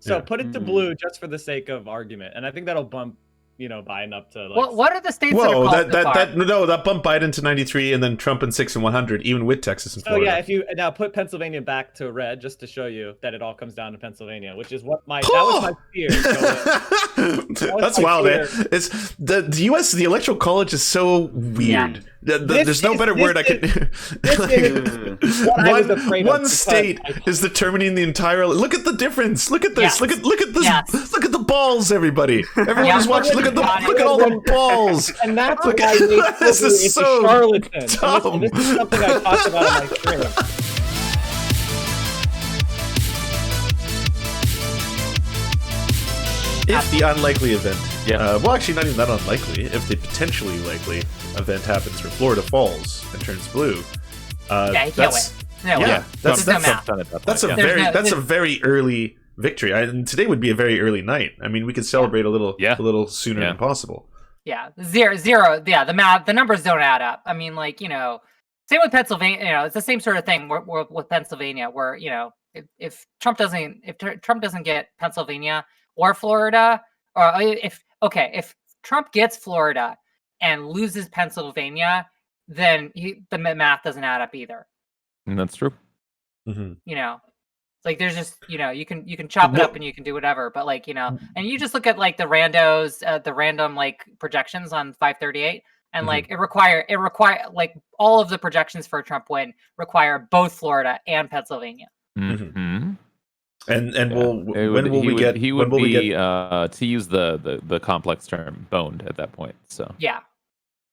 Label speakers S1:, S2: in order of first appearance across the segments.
S1: So put it to blue just for the sake of argument, and I think that'll bump Biden up to like.
S2: Well, what are the states that are called
S3: that bumped Biden to 93, and then Trump in 6 and 100, even with Texas and Florida.
S1: So yeah, if you now put Pennsylvania back to red, just to show you that it all comes down to Pennsylvania, which is what that was my fear.
S3: That's wild, man. It's the U.S. The Electoral College is so weird. Yeah. There's no better word I could. One state is determining the entire. Look at the difference. Look at this. Look at this. Yes. Look at the balls, everybody. Everyone is watching. Look at all the balls.
S1: And that's why
S3: this is so
S1: charlatan.
S3: dumb.
S1: This is something I talked about on my stream.
S3: If the unlikely event, well, actually, not even that unlikely. If the potentially likely event happens where Florida falls and turns blue, that's a very early victory. And today would be a very early night. I mean, we could celebrate a little sooner than possible.
S2: Yeah, zero. Yeah, the numbers don't add up. I mean, like, same with Pennsylvania. It's the same sort of thing with Pennsylvania, where if Trump doesn't get Pennsylvania or Florida, or if Trump gets Florida and loses Pennsylvania, then the math doesn't add up either.
S4: And that's true.
S3: Mm-hmm.
S2: It's like there's just you can chop it up and you can do whatever, but and you just look at like the random like projections on 538, and like it require like all of the projections for a Trump win require both Florida and Pennsylvania.
S4: Mm-hmm.
S3: And when will we get
S4: to use the complex term boned at that point? So
S2: yeah.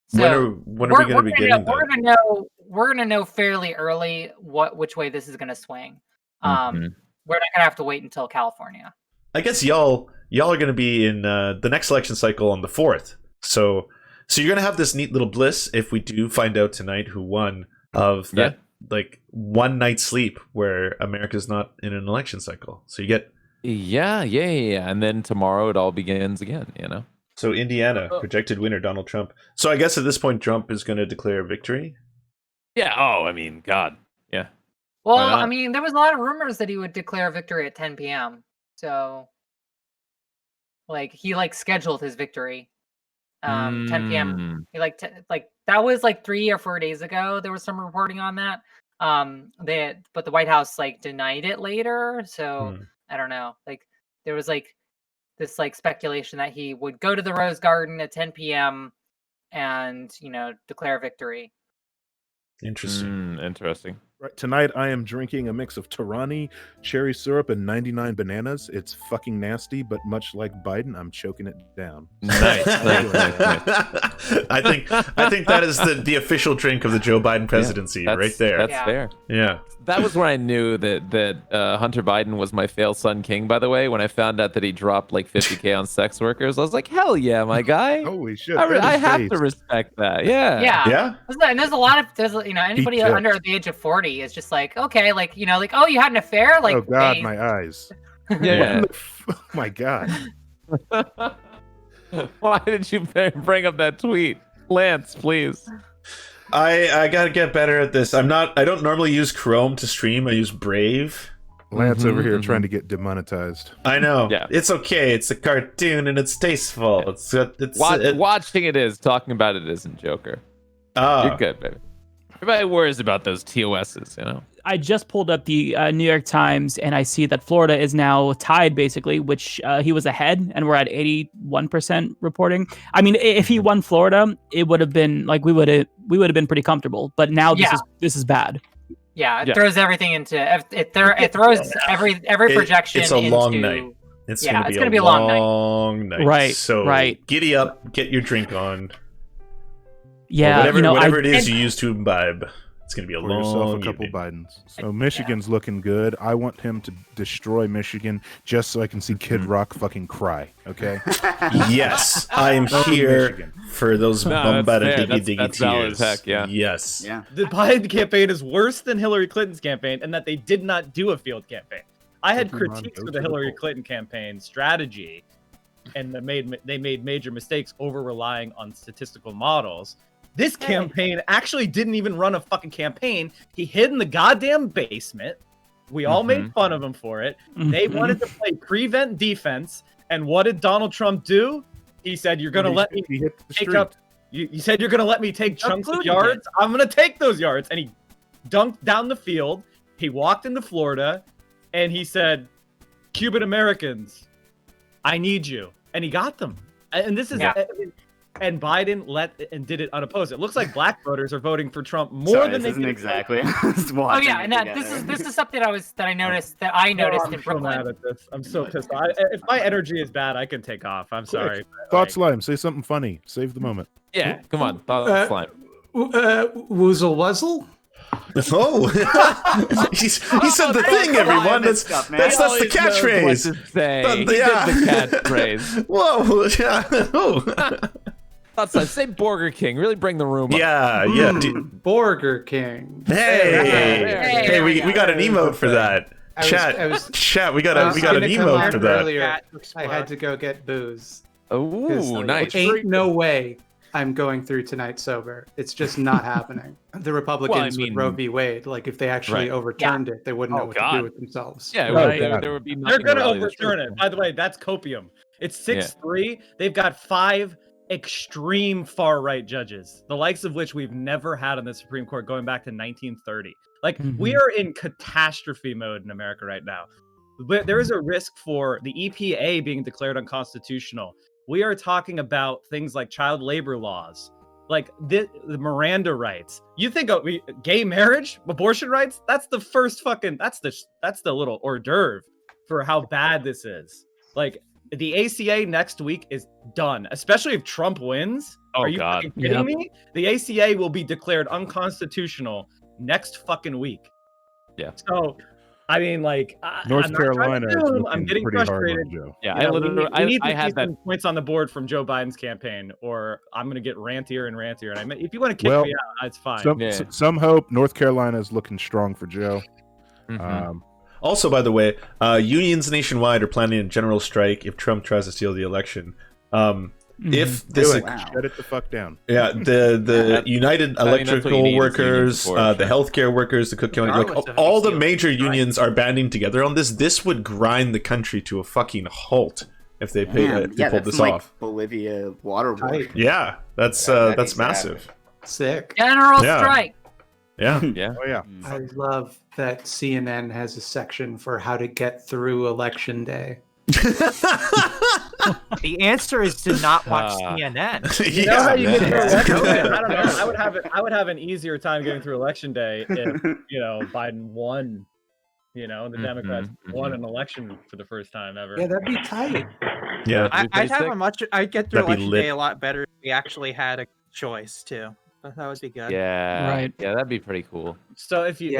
S3: So when are we going to be getting that?
S2: We're gonna know fairly early which way this is gonna swing. We're not gonna have to wait until California.
S3: I guess y'all are gonna be in the next election cycle on the 4th. So you're gonna have this neat little bliss if we do find out tonight who won of that like one night's sleep where America's not in an election cycle. So you get
S4: and then tomorrow it all begins again.
S3: So Indiana, projected winner Donald Trump. So I guess at this point Trump is going to declare victory.
S4: Yeah. Oh, I mean, God. Yeah.
S2: Well, I mean, there was a lot of rumors that he would declare victory at 10 p.m. So, like, he scheduled his victory. 10 p.m. He that was like 3 or 4 days ago. There was some reporting on that. But the White House denied it later. So I don't know. There was this speculation that he would go to the Rose Garden at 10 p.m. and declare victory.
S3: Interesting.
S5: Right, tonight I am drinking a mix of Torani, cherry syrup, and 99 bananas. It's fucking nasty, but much like Biden, I'm choking it down.
S4: Nice.
S3: I think that is the official drink of the Joe Biden presidency, right there.
S4: That's fair.
S3: Yeah.
S4: That was when I knew that Hunter Biden was my failed son king, by the way, when I found out that he dropped like $50K on sex workers. I was like, hell yeah, my guy.
S5: Holy shit.
S4: I have to respect that. Yeah.
S2: And there's a lot of, anybody under the age of 40 is just like, okay, oh, you had an affair?
S5: Oh, God, my eyes.
S4: Yeah.
S5: Oh, my God.
S4: Why did you bring up that tweet? Lance, please.
S3: I gotta get better at this. I don't normally use Chrome to stream. I use Brave.
S5: Lance over here trying to get demonetized.
S3: I know. Yeah. It's okay. It's a cartoon and it's tasteful.
S4: Yeah. Watching it is. Talking about it isn't, Joker. You're good, baby. Everybody worries about those TOSs,
S6: I just pulled up the New York Times, and I see that Florida is now tied, basically, which he was ahead, and we're at 81% reporting. I mean, if he won Florida, it would have been we would have been pretty comfortable. But now this is bad.
S2: Yeah, it throws everything into it throws every projection.
S3: It's a long night. It's gonna be a long night.
S6: Right.
S3: So giddy up, get your drink on.
S6: Yeah,
S3: whatever it is you use to imbibe. It's going to be a long
S5: yourself a couple Bidens. So Michigan's looking good. I want him to destroy Michigan just so I can see Kid Rock fucking cry. Okay?
S3: Yes, I am here for those bombada diggy tears.
S4: Heck, yeah.
S3: Yes.
S1: Yeah. The Biden campaign is worse than Hillary Clinton's campaign, in that they did not do a field campaign. I had critiques of the Hillary Clinton campaign strategy, and they made major mistakes over relying on statistical models. This campaign actually didn't even run a fucking campaign. He hid in the goddamn basement We all made fun of him for it. They wanted to play prevent defense. And what did Donald Trump do? He said, "You're going to let me take up." You said you're going to let me take chunks of yards. I'm going to take those yards. And he dunked down the field. He walked into Florida, and he said, "Cuban Americans, I need you." And he got them. And this is, and Biden did it unopposed. It looks like black voters are voting for Trump more than they did.
S7: Exactly.
S2: Oh yeah, and this is something I noticed in Brooklyn.
S1: I'm so pissed off. If my energy is bad, I can take off. I'm sorry.
S5: Thought Slime, say something funny. Save the moment.
S4: Yeah, come on. Thought Slime.
S8: Woozle Wuzzle?
S3: Oh, he said the thing, everyone. That's the catchphrase.
S4: The catchphrase.
S3: Whoa, yeah. Oh.
S4: Say Burger King. Really bring the room up.
S3: Yeah.
S8: Burger King.
S3: Hey, we got an emote for that. Chat, we got an emote for that.
S8: Earlier, I had to go get booze.
S4: Oh, nice.
S8: Ain't no way I'm going through tonight sober. It's just not happening. The Republicans with Roe v. Wade, like if they actually overturned it, they wouldn't know what to do with themselves.
S4: Yeah, there would be nothing.
S1: They're going to overturn it. By the way, that's copium. It's 6-3. They've got 5 extreme far-right judges, the likes of which we've never had on the Supreme Court going back to 1930. Like, we are in catastrophe mode in America right now. But there is a risk for the EPA being declared unconstitutional. We are talking about things like child labor laws, like the Miranda rights. You think gay marriage, abortion rights? That's the first that's the little hors d'oeuvre for how bad this is. Like, the ACA next week is done, especially if Trump wins. Are you fucking kidding me? The ACA will be declared unconstitutional next fucking week.
S3: Yeah.
S1: So, I mean, like,
S5: North Carolina.
S1: I'm getting frustrated.
S4: Yeah,
S1: we need to see some points on the board from Joe Biden's campaign, or I'm going to get rantier and rantier. And if you want to kick me out, it's fine.
S5: Some hope. North Carolina is looking strong for Joe.
S3: Also, by the way, unions nationwide are planning a general strike if Trump tries to steal the election. If this
S5: shut it the fuck down.
S3: Yeah, the United Electrical Workers, the healthcare workers, the cook county, like all the major unions are banding together on this. This would grind the country to a fucking halt if they pulled this off.
S7: Bolivia water board.
S3: Yeah, that's massive.
S8: Sick.
S2: General strike.
S3: Yeah.
S5: Oh yeah.
S8: I love that CNN has a section for how to get through election day.
S9: The answer is to not watch CNN.
S1: You know how you get through election day? I don't know. I would have an easier time getting through election day if Biden won. The Democrats won an election for the first time ever.
S8: Yeah, that'd be tight.
S3: Yeah,
S9: I'd get through election day a lot better if we actually had a choice too. That would be good.
S4: Yeah.
S6: Right.
S4: Yeah, that'd be pretty cool.
S1: So if you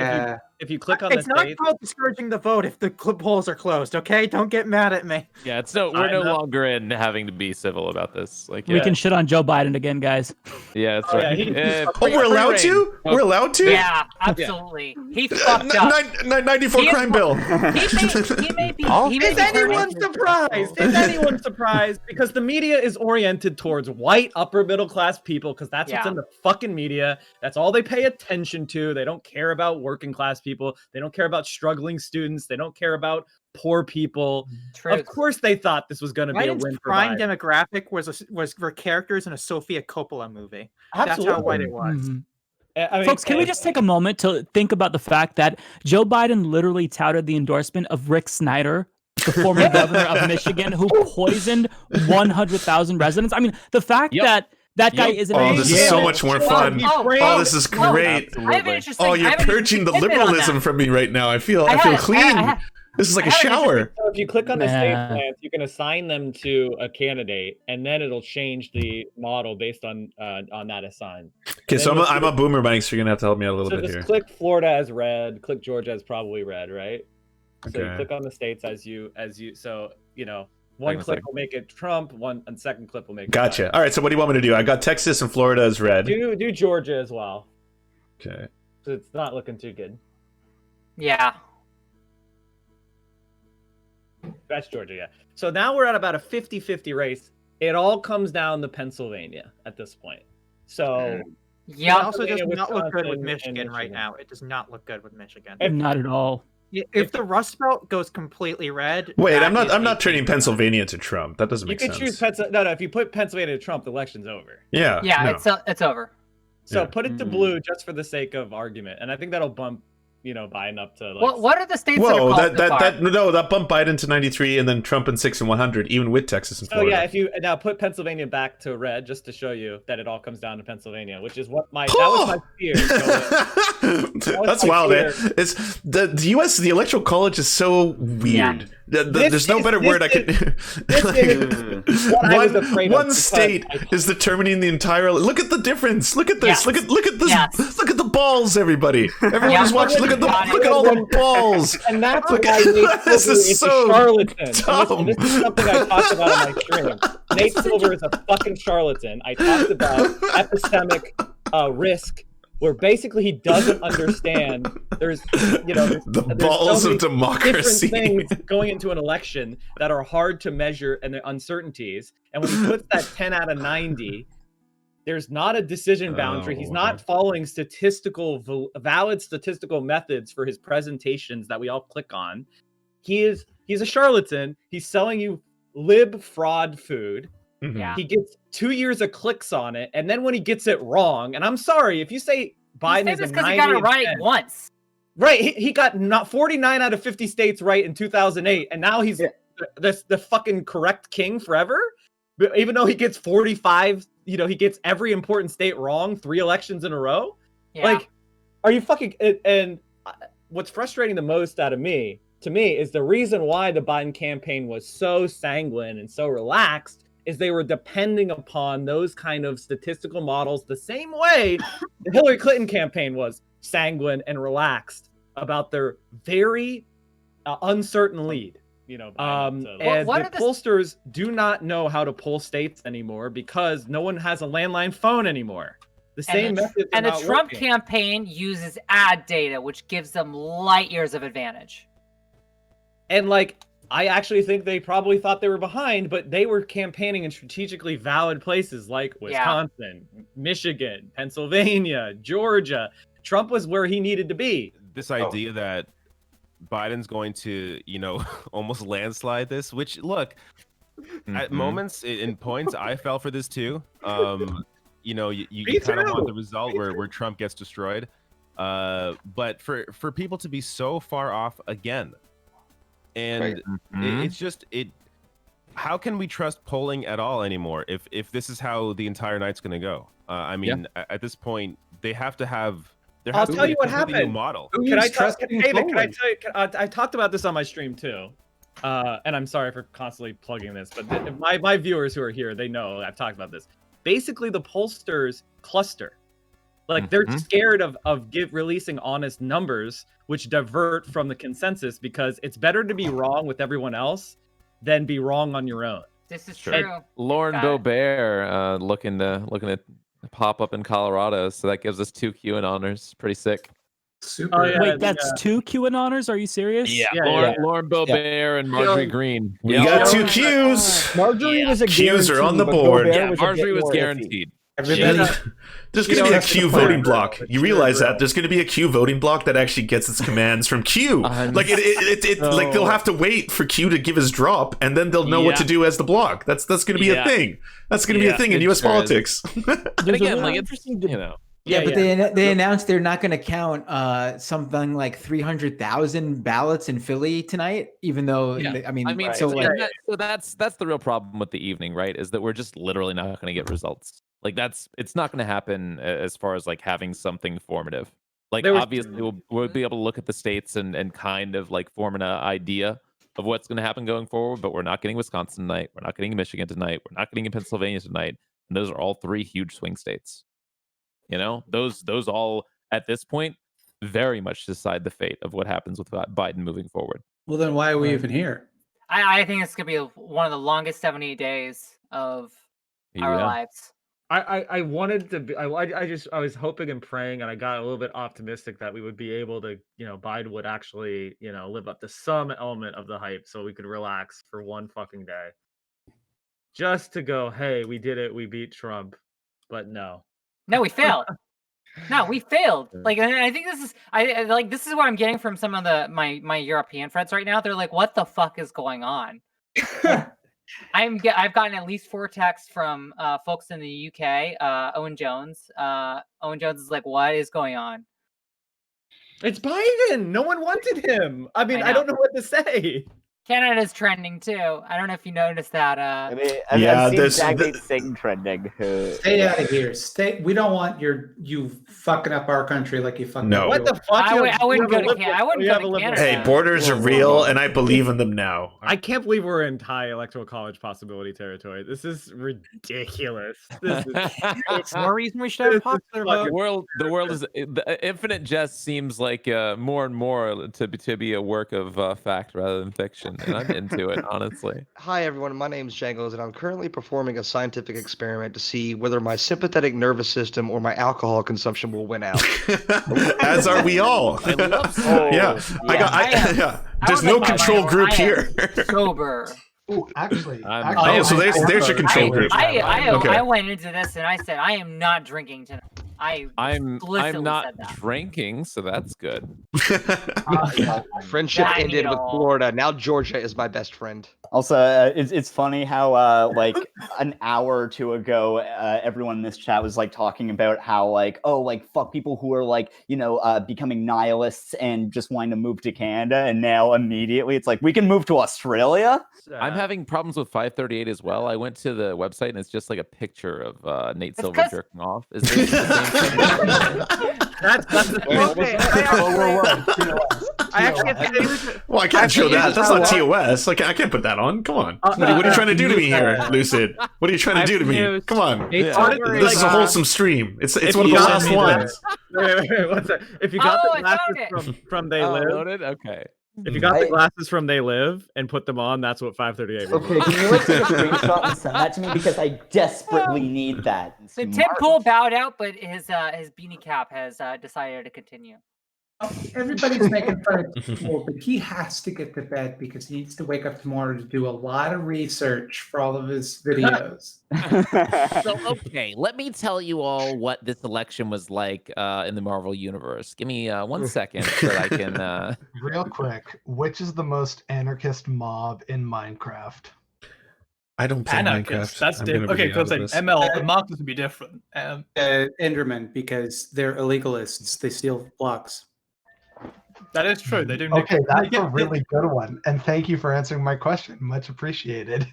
S1: click on
S9: it's
S1: the
S9: not called discouraging the vote if the polls are closed, okay? Don't get mad at me.
S4: Yeah, we're no longer in having to be civil about this. Like,
S6: we can shit on Joe Biden again, guys.
S4: Yeah, that's right.
S3: We're allowed to? We're allowed to?
S2: Yeah, absolutely. He fucked up.
S3: 94 crime bill.
S2: He may be.
S1: Is anyone surprised? Is anyone surprised? Because the media is oriented towards white upper middle class people, because that's what's in the fucking media. That's all they pay attention to. They don't care about working class people. They don't care about struggling students. They don't care about poor people. Truth. Of course, they thought this was going to be a win for
S9: prime
S1: Biden.
S9: demographic was for characters in a Sofia Coppola movie.
S1: Absolutely.
S9: That's how white it was.
S6: I mean, folks, can we just take a moment to think about the fact that Joe Biden literally touted the endorsement of Rick Snyder, the former governor of Michigan, who poisoned 100,000 residents? I mean, the fact that guy is an
S3: this is so much more fun. This is great. You're purging the liberalism from me right now. I feel clean. This is like a shower.
S1: So if you click on the state plans, you can assign them to a candidate, and then it'll change the model based on that assigned.
S3: Okay, so I'm a boomer, Mike, so you're gonna have to help me out a little bit here.
S1: Click Florida as red. Click Georgia as probably red, right? So you click on the states as you. So one click will make it Trump. And second click will make it.
S3: Gotcha. All right. So what do you want me to do? I got Texas and Florida as red.
S1: Do Georgia as well.
S3: Okay.
S1: So it's not looking too good.
S2: Yeah.
S1: That's Georgia, yeah. So now we're at about a 50-50 race. It all comes down to Pennsylvania at this point. So
S2: yeah,
S9: it also does not look good with Michigan right now. It does not look good with Michigan.
S6: Not at all.
S9: If the Rust Belt goes completely red,
S3: wait, I'm not turning Pennsylvania to Trump. That doesn't make sense.
S1: You can choose Pennsylvania. No, if you put Pennsylvania to Trump, the election's over.
S3: Yeah.
S2: Yeah, it's over.
S1: So put it to blue just for the sake of argument, and I think that'll bump, Biden up to like.
S2: What are the states
S3: Whoa,
S2: that
S3: bumped Biden to 93, and then Trump in 6 and 100, even with Texas and Florida.
S1: Oh yeah, if you now put Pennsylvania back to red, just to show you that it all comes down to Pennsylvania, which is what that was my fear.
S3: That's wild, man. It's the U.S. The Electoral College is so weird. Yeah. There's no better word I could. One state is determining the entire. Look at the difference. Look at this. Look at this. Yes. Look at the balls, everybody. Everyone is watching. Look at all the balls.
S1: And that's why
S3: this is so
S1: charlatan.
S3: dumb.
S1: This is something I talked about on my stream. Nate Silver is a fucking charlatan. I talked about epistemic risk, where basically he doesn't understand there's
S3: the balls of democracy,
S1: different things going into an election that are hard to measure and the uncertainties. And when he puts that 10 out of 90, there's not a decision boundary. He's not following valid statistical methods for his presentations that we all click on. He's a charlatan. He's selling you lib fraud food.
S2: Yeah.
S1: He gets 2 years of clicks on it, and then when he gets it wrong, and I'm sorry if you say Biden is a 90
S2: because he got it right once.
S1: Right, he got not 49 out of 50 states right in 2008, and now he's the fucking correct king forever. But even though he gets 45, he gets every important state wrong 3 elections in a row.
S2: Yeah.
S1: Like, are you fucking? And what's frustrating the most to me is the reason why the Biden campaign was so sanguine and so relaxed is they were depending upon those kind of statistical models the same way the Hillary Clinton campaign was sanguine and relaxed about their very uncertain lead. And the pollsters do not know how to poll states anymore because no one has a landline phone anymore. The same method.
S2: And the Trump campaign uses ad data, which gives them light years of advantage.
S1: And I actually think they probably thought they were behind, but they were campaigning in strategically valid places like Wisconsin, Michigan, Pennsylvania, Georgia. Trump was where he needed to be.
S10: This idea that Biden's going to, almost landslide this, which look, at moments in points, I fell for this too. You kind of want the result where Trump gets destroyed. But for people to be so far off again, and it's just how can we trust polling at all anymore if this is how the entire night's going to go? At this point, they have to have.
S1: I'll tell you what happened.
S10: Model.
S1: Can I tell you? I talked about this on my stream too, and I'm sorry for constantly plugging this, but my viewers who are here, they know I've talked about this. Basically, the pollsters cluster. They're scared of releasing honest numbers, which divert from the consensus because it's better to be wrong with everyone else than be wrong on your own.
S2: This is true.
S4: Lauren Boebert looking to pop up in Colorado, so that gives us 2 QAnoners. Pretty sick.
S8: Super.
S6: Wait, that's 2 QAnoners? Are you serious?
S4: Yeah, Lauren Boebert and Marjorie Green.
S3: We got 2 Qs.
S11: Marjorie was a
S3: Qs are on the board.
S4: Yeah, Marjorie was guaranteed.
S3: Everybody, there's going to be a Q voting block. You realize that there's going to be a Q voting block that actually gets its commands from Q. Like they'll have to wait for Q to give his drop, and then they'll know what to do as the block. That's going to be a thing. That's going to be a thing in U.S. politics.
S4: And again, interesting,
S11: Yeah, but they announced they're not going to count something like 300,000 ballots in Philly tonight, even though
S4: so that's the real problem with the evening, right? Is that we're just literally not going to get results. It's not going to happen as far as having something formative. Obviously we'll be able to look at the states and kind of form an idea of what's going to happen going forward, but we're not getting Wisconsin tonight. We're not getting Michigan tonight. We're not getting Pennsylvania tonight. And those are all 3 huge swing states. Those all at this point very much decide the fate of what happens with Biden moving forward.
S8: Well, then why are we even here?
S2: I think it's gonna be one of the longest 78 days of our lives.
S1: I wanted to be. I was hoping and praying, and I got a little bit optimistic that we would be able to, Biden would actually, live up to some element of the hype, so we could relax for one fucking day, just to go, hey, we did it, we beat Trump, but no.
S2: No, we failed. No, we failed. Like, and I think this is this is what I'm getting from some of my European friends right now. They're like, "What the fuck is going on?" I've gotten at least 4 texts from folks in the UK. Owen Jones. Owen Jones is like, "What is going on?"
S1: It's Biden. No one wanted him. I mean, I don't know what to say.
S2: Canada's trending too. I don't know if you noticed that.
S12: I've seen Jagged Sing trending.
S8: Stay out of here. We don't want you fucking up our country like you fucking.
S3: No.
S1: What the fuck?
S2: I wouldn't go to Canada. I wouldn't go to Canada.
S3: Hey, borders are real, and I believe in them now.
S1: I can't believe we're in high electoral college possibility territory. This is ridiculous. This is
S9: more reason we should have popular vote.
S4: The world is the Infinite Jest seems like more and more to be a work of fact rather than fiction. And I'm into it, honestly.
S13: Hi, everyone. My name is Jangles, and I'm currently performing a scientific experiment to see whether my sympathetic nervous system or my alcohol consumption will win out.
S3: As are we all.
S4: I love
S3: yeah. There's no control group here.
S2: Sober.
S8: Ooh, actually.
S3: So there's your control group.
S2: I went into this and I said I am not drinking tonight.
S4: I'm not drinking, so that's good.
S13: Friendship ended with Florida. Now Georgia is my best friend.
S12: Also, it's funny how like an hour or two ago, everyone in this chat was like talking about how fuck people who are like becoming nihilists and just wanting to move to Canada, and now immediately it's like we can move to Australia.
S4: I'm having problems with 538 as well. I went to the website and it's just like a picture of Nate Silver jerking off. Is this the same thing?
S1: That's
S3: Well, I can't show that. That's not TOS. Like I can't put that on. Come on. What are you trying to do to me here, Lucid? What are you trying to do to me? Come on. This is a wholesome stream. It's one of the last ones.
S1: Wait, what's that? If you got the glasses from They Live,
S4: loaded? Okay.
S1: If you got the glasses from They Live and put them on, that's what 538 was.
S12: Okay, can you like take a screenshot and send that to me, because I desperately need that.
S2: So Tim Pool bowed out, but his beanie cap has decided to continue.
S8: Everybody's making fun of Pool, but he has to get to bed because he needs to wake up tomorrow to do a lot of research for all of his videos.
S4: So, okay, let me tell you all what this election was like in the Marvel Universe. Give me 1 second so that I can...
S14: Real quick, which is the most anarchist mob in Minecraft?
S3: I don't play
S15: Minecraft. That's different. Okay, because like ML, the Markers would be different.
S8: Enderman, because they're illegalists. They steal blocks.
S15: That is true. They do.
S14: Okay, that's a really good one. And thank you for answering my question. Much appreciated.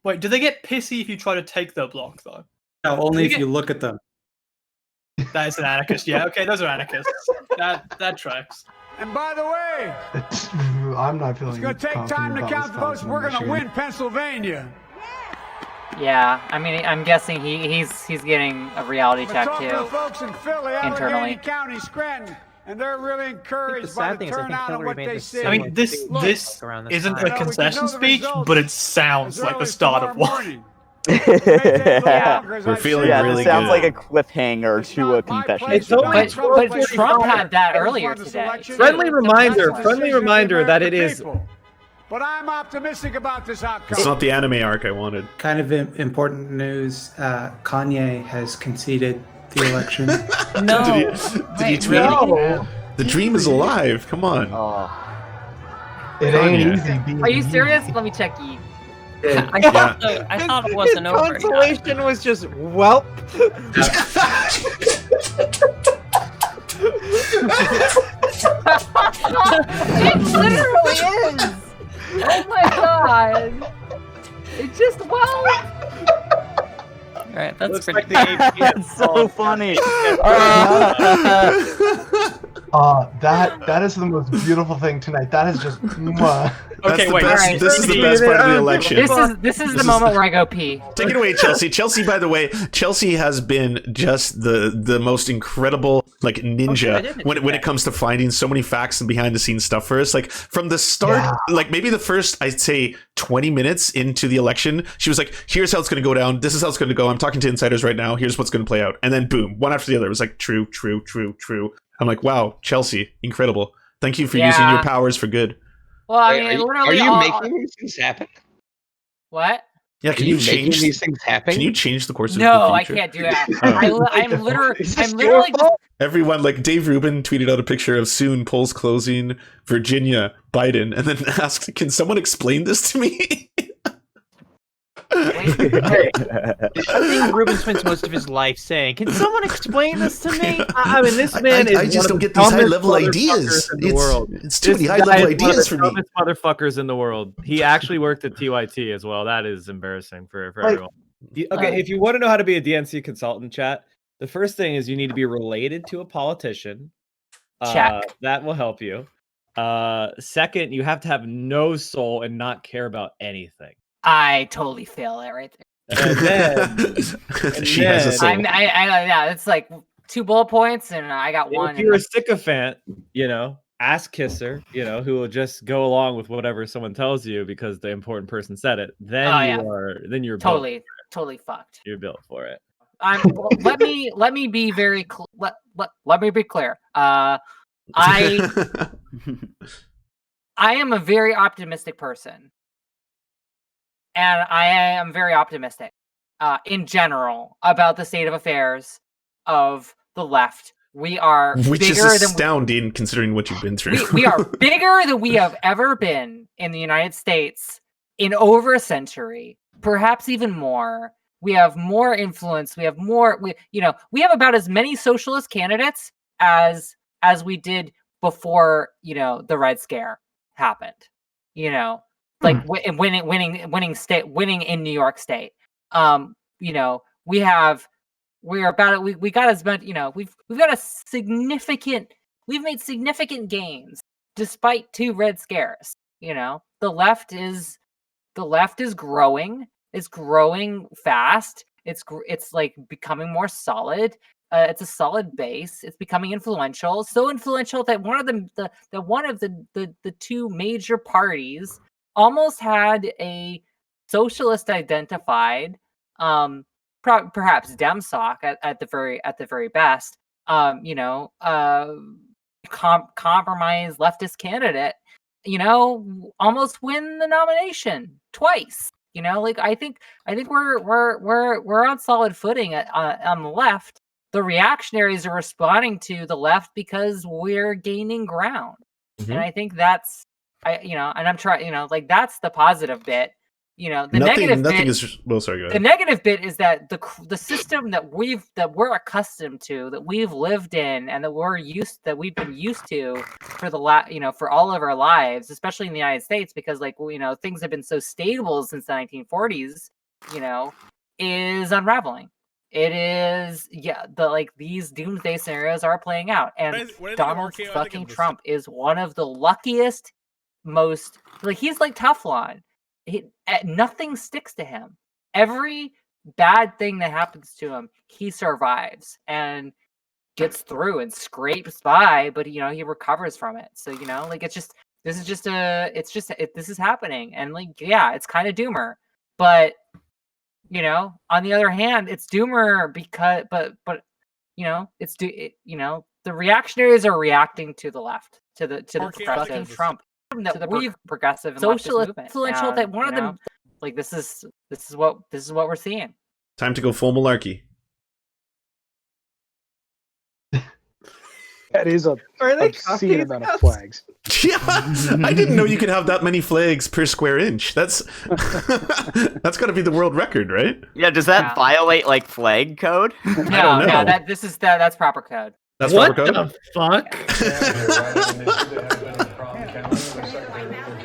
S15: Wait, do they get pissy if you try to take their block, though?
S8: No, only if you look at them.
S15: That is an anarchist. Yeah, okay, those are anarchists. That tracks.
S16: And by the way,
S14: I'm not feeling.
S16: It's going to take time to count the votes. We're going to win Pennsylvania.
S2: Yeah, I mean, I'm guessing he's getting a reality check too.
S16: To folks in Philly,
S2: internally.
S16: Allegheny County, Scranton, and they're really encouraged by the turnout and what they see.
S15: I mean, this isn't a concession speech, but it sounds like the start of one.
S3: We're feeling really
S12: this sounds
S3: good.
S12: like a cliffhanger to a confession.
S2: But Trump had that earlier today.
S1: Friendly reminder that it is.
S16: But I'm optimistic about this outcome.
S3: It's not the anime arc I wanted.
S8: Kind of important news. Kanye has conceded the election.
S3: No. Did he tweet? No. The dream is alive. Come on.
S14: It ain't easy being.
S2: Are you serious? Let me check you.
S17: I thought it wasn't over.
S9: Consolation was just welp.
S2: It literally is. Oh my god! It just
S17: All right, that's
S12: Looks
S17: pretty.
S12: That's so funny.
S14: That is the most beautiful thing tonight. That is just.
S3: Okay, wait. This is the best part of the election.
S2: This is the moment where I go pee.
S3: Take it away, Chelsea. Chelsea, by the way, Chelsea has been just the most incredible like ninja when it comes to finding so many facts and behind the scenes stuff for us. Like from the start, like maybe the first, I'd say 20 minutes into the election, she was like, here's how it's going to go down. This is how it's going to go. I'm talking to insiders right now. Here's what's going to play out. And then boom, one after the other. It was like true. I'm like, wow, Chelsea, incredible. Thank you for using your powers for good.
S2: Well, I mean,
S13: are you making these things happen?
S2: What?
S3: Yeah, can you change
S13: these things happen?
S3: Can you change the course of the
S2: No,
S3: future?
S2: I can't do that. I'm literally
S3: Everyone, like Dave Rubin tweeted out a picture of soon polls closing, Virginia, Biden, and then asked, "Can someone explain this to me?"
S9: I think Rubin spends most of his life saying, "Can someone explain this to me?"
S1: I mean, this man is.
S3: I just don't get these high-level ideas. It's too many high-level ideas for me.
S1: Motherfuckers in the world. He actually worked at TYT as well. That is embarrassing for everyone. Okay, if you want to know how to be a DNC consultant, chat, the first thing is you need to be related to a politician.
S2: Check.
S1: That will help you. Second, you have to have no soul and not care about anything.
S2: I totally fail that right there.
S1: And then,
S3: She has a soul.
S2: Yeah, it's like 2 bullet points, and I got one.
S1: If you're a sycophant, ass kisser, who will just go along with whatever someone tells you because the important person said it, then you're
S2: totally
S1: fucked. You're built for it.
S2: Let me be very let me be clear. I am a very optimistic person, and I am very optimistic in general about the state of affairs of the left. We are
S3: which is
S2: bigger
S3: astounding considering what you've been through.
S2: We are bigger than we have ever been in the United States in over a century, perhaps even more. We have more influence. We have more. We have about as many socialist candidates as we did before. The Red Scare happened. Like winning in New York State. We got as much. We've got a significant. We've made significant gains despite 2 Red Scares. The left is growing. It's growing fast. It's like becoming more solid. It's a solid base. It's becoming influential. So influential that one of the 2 major parties almost had a socialist identified, perhaps Demsoc at the very best. Compromise leftist candidate. Almost win the nomination twice. I think we're on solid footing on the left. The reactionaries are responding to the left because we're gaining ground, and I think that's and I'm trying. That's the positive bit. Negative bit
S3: is. Well, sorry, go ahead.
S2: The negative bit is that the system that we're accustomed to, that we've lived in, and that we've been used to for for all of our lives, especially in the United States, because things have been so stable since the 1940s, is unraveling. It is, these doomsday scenarios are playing out, and Donald fucking Trump is one of the luckiest, most he's like Teflon. Nothing sticks to him. Every bad thing that happens to him, he survives and gets through and scrapes by, but he recovers from it. So this is happening, and it's kind of doomer, but on the other hand, it's doomer because the reactionaries are reacting to the left, to the progressive Trump. That we've progressive and socialist influential that one of them this is what we're seeing.
S3: Time to go full malarkey.
S18: That is a obscene amount of flags.
S3: Yeah, I didn't know you could have that many flags per square inch. That's got to be the world record, right?
S12: Yeah, does that violate flag code?
S2: No, that's proper code.
S3: That's
S1: what
S3: proper code?
S1: The fuck?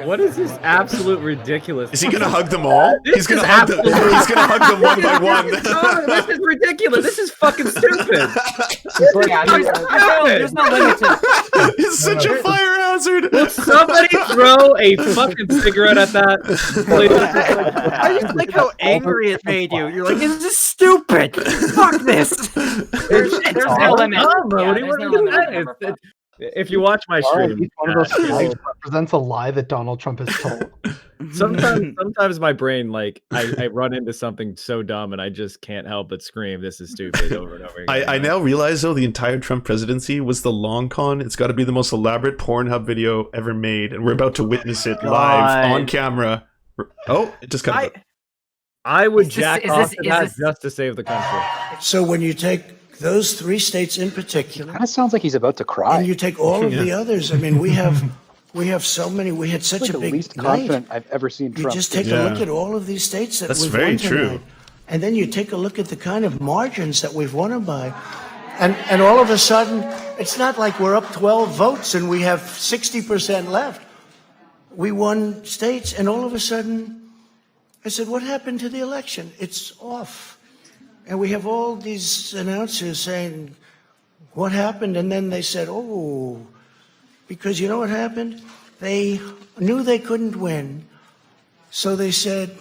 S1: What is this absolute ridiculous?
S3: Is he gonna hug them all? He's gonna hug them. He's gonna hug them one by one.
S1: This is ridiculous. This is fucking stupid.
S2: There's no limit to it.
S3: It's such a fire hazard.
S1: Will somebody throw a fucking cigarette at that?
S9: I just like how angry it made you. You're like, this is stupid. Fuck this.
S2: There's no limit. There's no limit.
S1: If you watch my stream,
S14: one of those flags represents a lie that Donald Trump has told.
S1: Sometimes my brain, I run into something so dumb and I just can't help but scream, "This is stupid," over and over again.
S3: I now realize, though, the entire Trump presidency was the long con. It's got to be the most elaborate Pornhub video ever made, and we're about to witness it live on camera. Oh, it just cut.
S1: I would jack off to that just to save the country.
S19: So when you take those 3 states in particular.
S18: Kind of sounds like he's about to cry.
S19: And you take all of the others. I mean, we have so many. We had such
S18: like
S19: a
S18: the
S19: big
S18: least
S19: night.
S18: confident I've ever seen
S19: You
S18: Trump.
S19: just take a look at all of these states that
S3: That's
S19: we've
S3: very
S19: won
S3: true.
S19: tonight. And then you take a look at the kind of margins that we've won them by. And all of a sudden, it's not like we're up 12 votes and we have 60% left. We won states, and all of a sudden, I said, what happened to the election? It's off. And we have all these announcers saying, what happened? And then they said, oh, because you know what happened? They knew they couldn't win. So they said,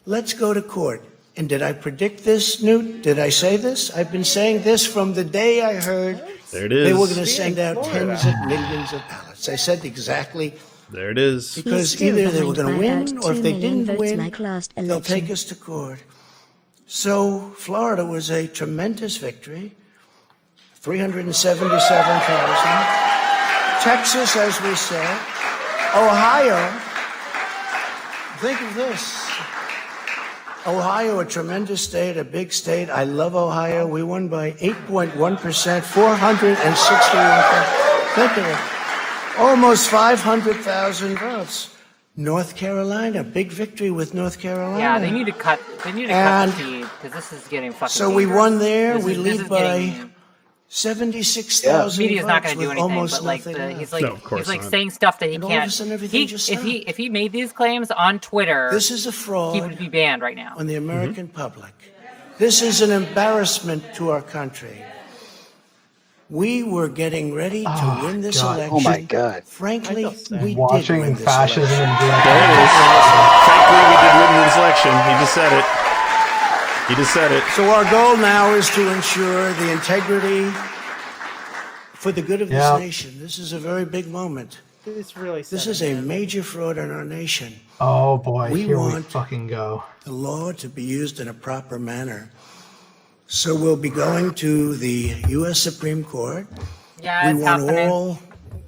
S19: let's go to court. And did I predict this, Newt? Did I say this? I've been saying this from the day I heard
S3: There it is.
S19: they were going to send out tens of millions of ballots. I said exactly.
S3: There it is.
S19: Because either they were going to win, or if they didn't win, they'll take us to court. So Florida was a tremendous victory, 377,000. Texas, as we said. Ohio, think of this. Ohio, a tremendous state, a big state. I love Ohio. We won by 8.1%, 461,000. Think of it. Almost 500,000 votes. North Carolina, big victory with North Carolina.
S2: Yeah, they need to cut. They need to cut the feed because this is getting fucking.
S19: So we
S2: dangerous.
S19: won there.
S2: This
S19: We
S2: is
S19: lead by
S2: getting-
S19: 76,000
S2: Media's not
S19: votes
S2: going to do
S19: with
S2: anything,
S19: almost
S2: but like
S19: nothing left.
S2: he's like saying stuff that he
S19: And all of a
S2: can't.
S19: sudden everything just
S2: if he made these claims on Twitter,
S19: This is a fraud
S2: he would be banned right now.
S19: on the American public. This is an embarrassment to our country. We were getting ready to win this election.
S18: Oh my God.
S19: Frankly, we
S14: Watching
S19: did win this
S14: fascism
S19: election.
S14: and
S3: There it is. Frankly, we did win this election. He just said it. He just said it.
S19: So our goal now is to ensure the integrity for the good of this
S14: Yeah.
S19: nation. This is a very big moment.
S9: It's really
S19: This is a major fraud in our nation.
S14: Oh boy,
S19: We
S14: here we
S19: want
S14: fucking go.
S19: the law to be used in a proper manner. So we'll be going to the U.S. Supreme Court.
S2: Yeah,
S19: We
S2: it's
S19: want
S2: happening.
S19: all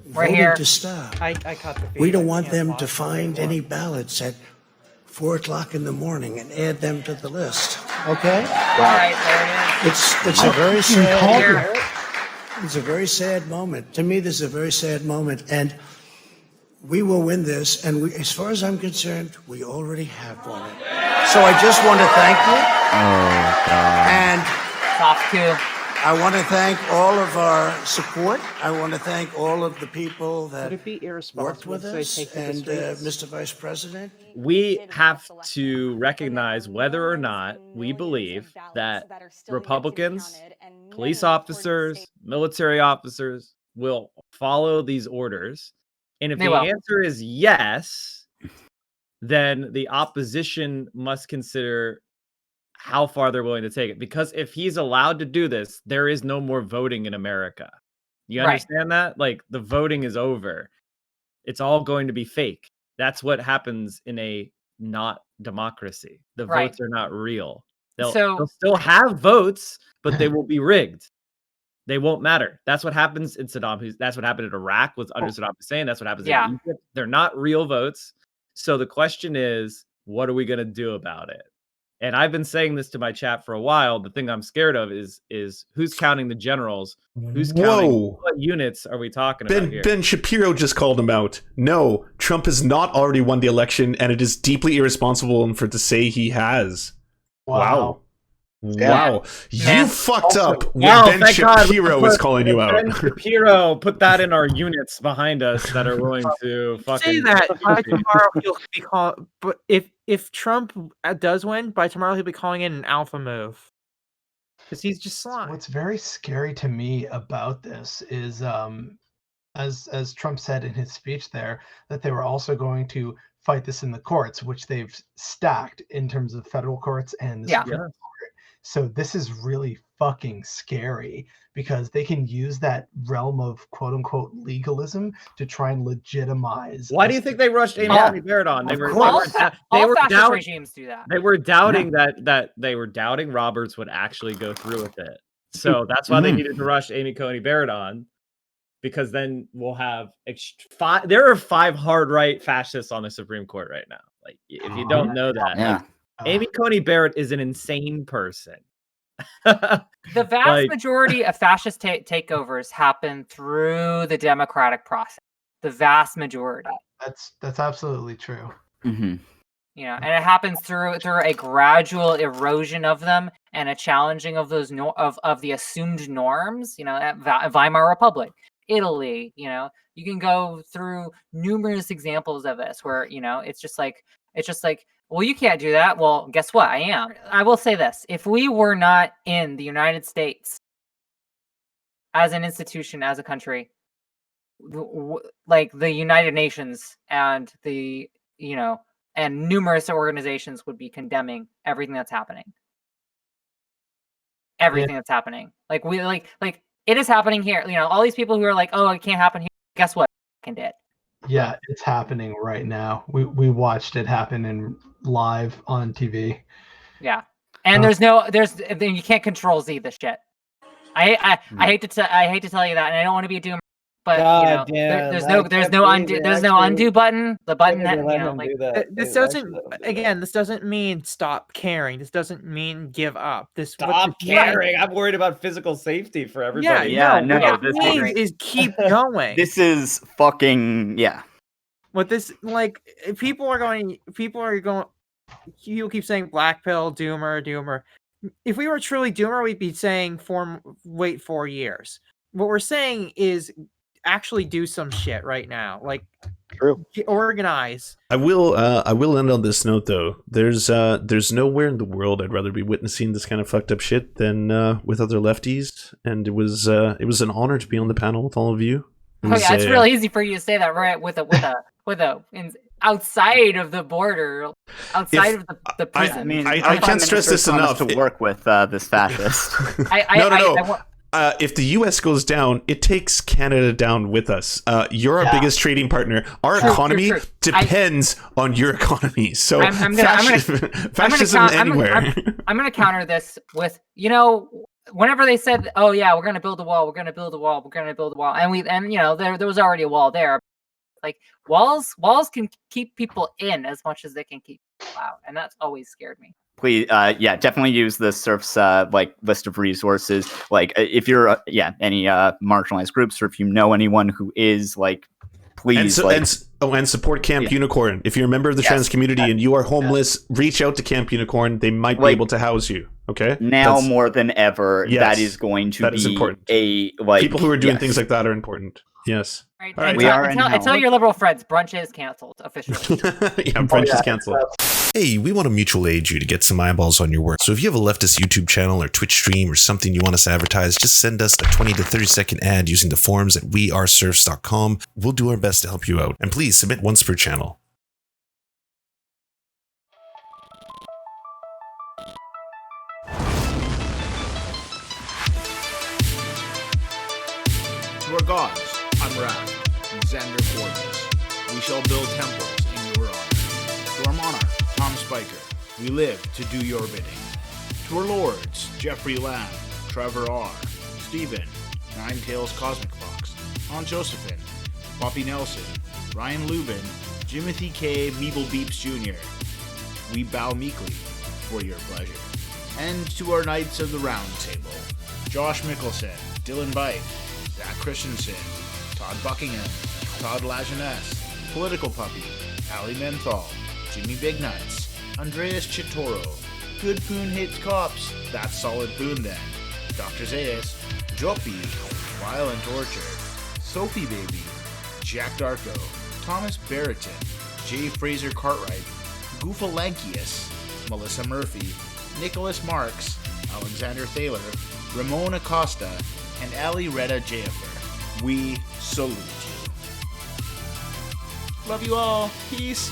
S2: We're
S19: voting
S2: here.
S19: to stop.
S9: I caught the feed.
S19: We don't want them to find any ballots at 4 o'clock in the morning and add them to the list. Okay?
S2: All right, there it is.
S19: It's a very sad.
S2: Here.
S19: It's a very sad moment. To me, this is a very sad moment, and we will win this. And we, as far as I'm concerned, we already have won it. So I just want to thank you.
S3: Oh, God.
S19: And
S2: Soft too.
S19: I want to thank all of our support. I want to thank all of the people that
S9: Would it be
S19: worked
S9: irresponsible
S19: with
S9: to say
S19: us.
S9: take to the
S19: And
S9: streets?
S19: Mr. Vice President,
S1: We have to recognize whether or not we believe that Republicans, police officers, military officers will follow these orders. And if
S2: They
S1: the
S2: will.
S1: answer is yes, then the opposition must consider how far they're willing to take it. Because if he's allowed to do this, there is no more voting in America. You
S2: Right.
S1: understand that? Like the voting is over. It's all going to be fake. That's what happens in a not democracy. The
S2: Right.
S1: votes are not real.
S2: So-
S1: They'll still have votes, but they will be rigged. They won't matter. That's what happens in Saddam Hussein. That's what happened in Iraq with under Saddam Hussein. That's what happens
S2: Yeah.
S1: in Egypt. They're not real votes. So the question is, what are we going to do about it? And I've been saying this to my chat for a while. The thing I'm scared of is who's counting the generals? Who's counting?
S3: Whoa.
S1: What units are we talking about here?
S3: Ben Shapiro just called him out. No, Trump has not already won the election, and it is deeply irresponsible for to say he has. Wow. Wow.
S1: Yeah.
S3: You fucked up when
S1: Wow,
S3: Ben
S1: thank God.
S3: Shapiro is calling you out.
S1: Ben Shapiro put that in our units behind us that are willing to fucking
S9: Say that by tomorrow he'll be calling. But if Trump does win by tomorrow, he'll be calling in an alpha move because he's just slime.
S14: What's very scary to me about this is, as Trump said in his speech there, that they were also going to fight this in the courts, which they've stacked in terms of federal courts and the
S2: Yeah.
S14: Supreme Court. So this is really fucking scary because they can use that realm of quote unquote legalism to try and legitimize.
S1: Why do you think they rushed Amy
S14: Yeah.
S1: Coney Barrett on? They were
S2: All fascist
S1: doubting.
S2: regimes do that.
S1: They were doubting that they were doubting Roberts would actually go through with it. So that's why they needed to rush Amy Coney Barrett on, because then we'll have five. There are 5 hard right fascists on the Supreme Court right now. Like if you don't know that,
S12: Yeah.
S1: like, Amy Coney Barrett is an insane person.
S2: The vast majority of fascist takeovers happen through the democratic process. The vast majority.
S14: That's absolutely true.
S2: You know, and it happens through a gradual erosion of them and a challenging of those of the assumed norms. You know, at Weimar Republic, Italy. You know, you can go through numerous examples of this where, you know, it's just like, well, you can't do that. Well, guess what? I am. I will say this: if we were not in the United States as an institution, as a country, like the United Nations and the, you know, and numerous organizations would be condemning everything that's happening. Everything that's happening. Like it is happening here. You know, all these people who are like, oh, it can't happen here. Guess what? It did.
S14: Yeah, it's happening right now. We watched it happen in live on TV.
S2: Yeah, and you can't control Z this shit. I hate to tell you that, and I don't want to be a doomer, but
S20: God,
S2: you know,
S20: damn,
S2: there's no undo button. The button that, you know, like
S9: this doesn't mean stop caring. This doesn't mean give up.
S1: Stop caring. I'm worried about physical safety for everybody.
S9: This means is keep going.
S12: This is fucking
S9: What this, like, people keep saying black pill, doomer. If we were truly doomer, we'd be saying wait 4 years. What we're saying is actually do some shit right now. Like, organize.
S3: I will end on this note though. There's nowhere in the world I'd rather be witnessing this kind of fucked up shit than with other lefties, and it was an honor to be on the panel with all of you.
S2: It's real easy for you to say that, right? With a outside of the border, outside of the prison.
S3: I can't stress this enough.
S12: To work with this fascist.
S3: No. If the U.S. goes down, it takes Canada down with us. You're our biggest trading partner. Our economy depends on your economy. So fascism anywhere.
S2: I'm going to counter this with, you know, whenever they said, "Oh yeah, we're going to build a wall. We're going to build a wall. We're going to build a wall," and you know, there was already a wall there. Like walls can keep people in as much as they can keep people out, and that's always scared me.
S12: Please, definitely use the Serfs list of resources. Like, if you're any marginalized groups, or if you know anyone who is, like, please
S3: and support Camp Unicorn. If you're a member of the trans community and you are homeless, reach out to Camp Unicorn. They might be able to house you. Okay.
S12: Now more than ever, that is going to be
S3: important. People who are doing things like that are important. Yes.
S2: Right. All right. Tell your liberal friends, brunch is canceled officially.
S3: Brunch is canceled. Hey, we want to mutual aid you to get some eyeballs on your work. So if you have a leftist YouTube channel or Twitch stream or something you want us to advertise, just send us a 20 to 30 second ad using the forums at weareserfs.com. We'll do our best to help you out. And please submit once per channel.
S21: To our gods, I'm Rav, and Xander Forbes. We shall build temples in your honor. To our monarch, Tom Spiker, we live to do your bidding. To our lords, Jeffrey Lamb, Trevor R., Stephen, Nine Tails Cosmic Fox, Aunt Josephine, Poppy Nelson, Ryan Lubin, Jimothy K. Meeble Beeps Jr. We bow meekly for your pleasure. And to our Knights of the Round Table, Josh Mickelson, Dylan Bite, Zach Christensen, Todd Buckingham, Todd Lajeunesse, Political Puppy, Ali Menthal, Jimmy Big Nuts, Andreas Chitoro, Good Poon Hates Cops, That's Solid Poon Then, Dr. Zayas, Joppy, Violent Orchard, Sophie Baby, Jack Darko, Thomas Barrington, J. Fraser Cartwright, Goofalankius, Melissa Murphy, Nicholas Marks, Alexander Thaler, Ramon Acosta, and Ali Retta Jaffer. We salute you. Love you all. Peace.